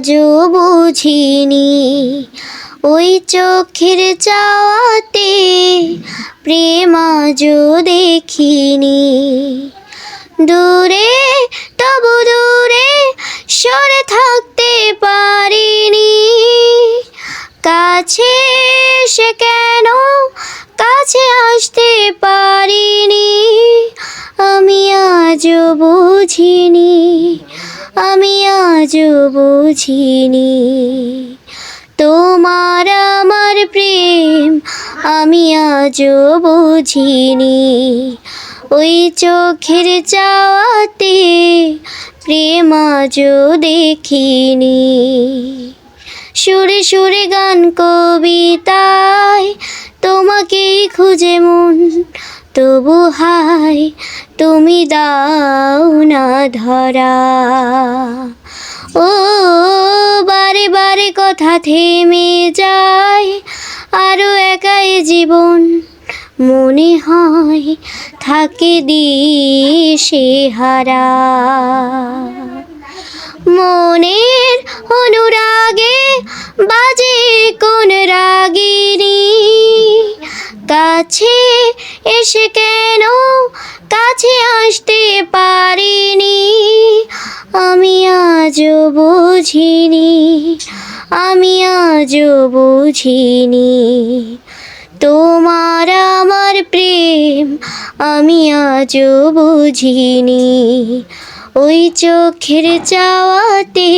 আজও বুঝিনি, ওই চোখের চাওয়াতে প্রেম আজও দেখিনি। দূরে তবু দূরে সরে থাকতে পারিনি, কাছে সে কেন কাছে আসতে পারিনি। আমি আজও বুঝিনি, আমি আজও বুঝিনি। তোমার আমার প্রেম আমি আজও বুঝিনি, ওই চোখের চাওয়াতে প্রেম আজও দেখিনি। সুরে সুরে গান কবিতায় তোমাকেই খুঁজে মন, তবু হায় তুমি দাও না ধরা। ও বারে বারে কথা থেমে যায়, আরো একাই জীবন মনে হয় থাকে দিশে হারা। মনের অনুরাগে বাজে কোন রাগিনী, কাছে এসে কেন কাছে আসতে পারিনি। আমি আজও বুঝিনি, আমি আজও বুঝিনি। তোমার আমার প্রেম আমি আজও বুঝিনি, ওই চোখের চাওয়াতে